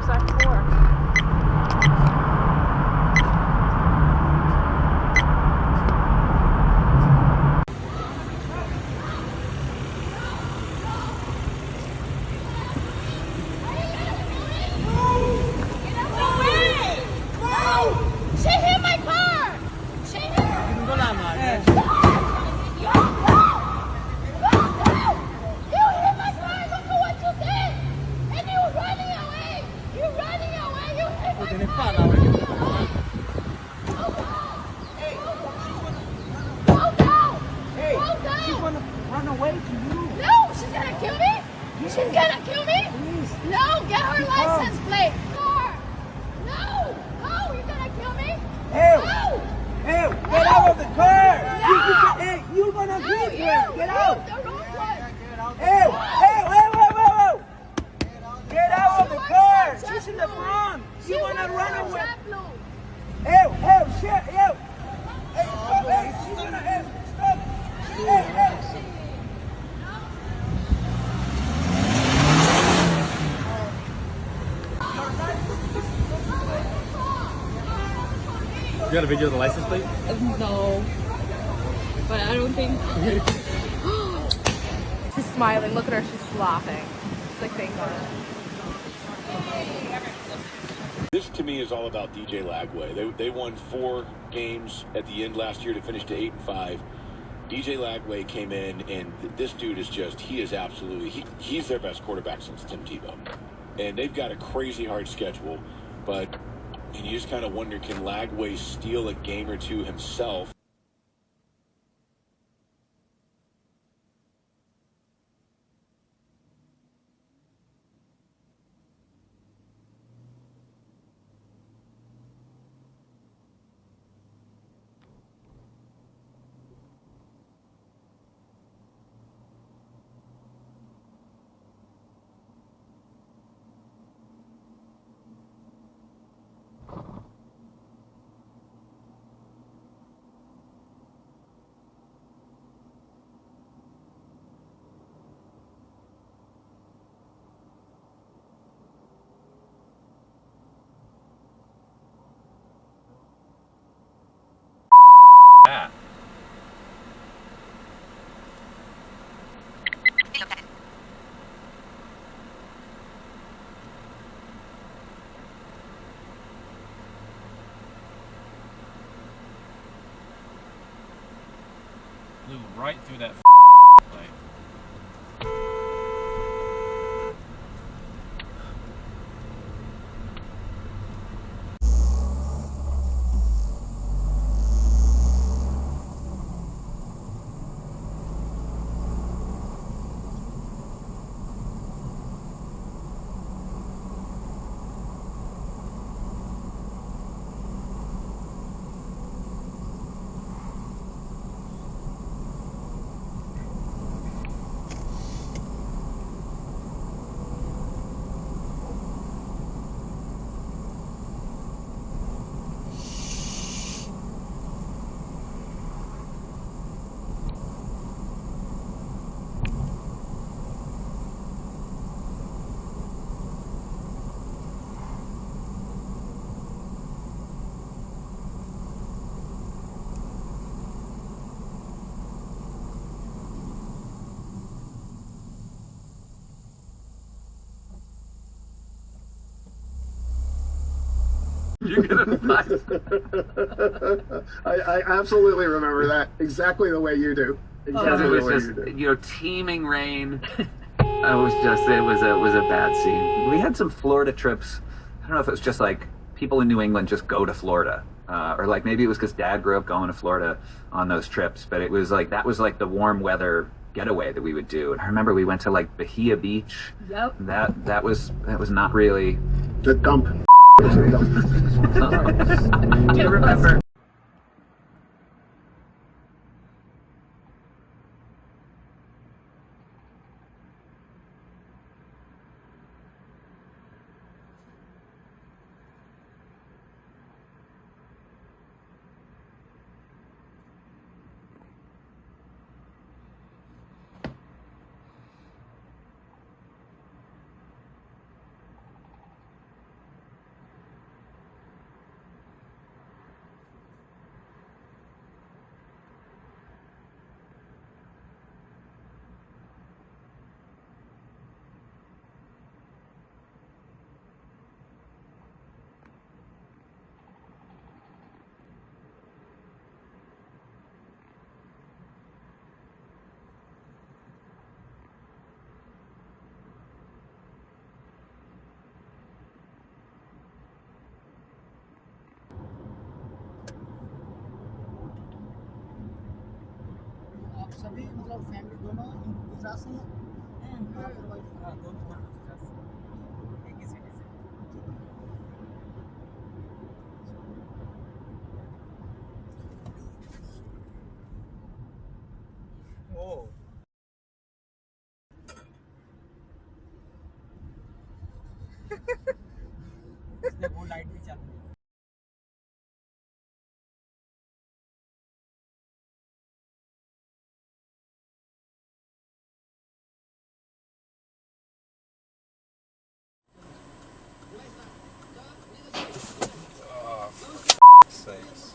was that for? Run away to you. No, she's gonna kill me? She's gonna kill me? Please. No, get her license plate. No, no, you're gonna kill me? Hey, No. hey, get out of the car. No. Hey, you're gonna No, get you. here. Get out. The wrong one. Hey, hey, whoa. Get out of the car. She's in the front. You wanna run away. Hey, shit, hey. Hey, stop, hey, she's gonna, hey, stop. Hey. You got a video of the license plate? No, but I don't think. She's smiling. Look at her. She's laughing. She's like, thank God. This to me is all about DJ Lagway. They won 4 games at the end last year to finish to 8-5. DJ Lagway came in, and this dude is just, he is absolutely, he's their best quarterback since Tim Tebow. And they've got a crazy hard schedule, but and you just kind of wonder, can Lagway steal a game or two himself? Yeah. Flew right through that light. You're gonna find I absolutely remember that exactly the way you do. Exactly It the was way just, you do. you know, teeming rain. It was a bad scene. We had some Florida trips. I don't know if it was just like people in New England just go to Florida, or like maybe it was because Dad grew up going to Florida on those trips. But it was like that was like the warm weather getaway that we would do. And I remember we went to like Bahia Beach. Yep. That was not really The dump. I remember. अभी मतलब family दोनों गुजरात से हैं और फिर wife दोनों गुजरात से एक ही सिटी से Oh. इसने वो लाइट भी चालू है Sakes.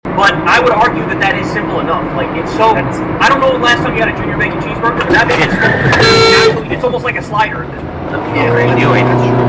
But I would argue that that is simple enough. Like, it's so... I don't know the last time you had a junior bacon cheeseburger, but that thing is... It's almost like a slider at this point. Yeah, I knew it.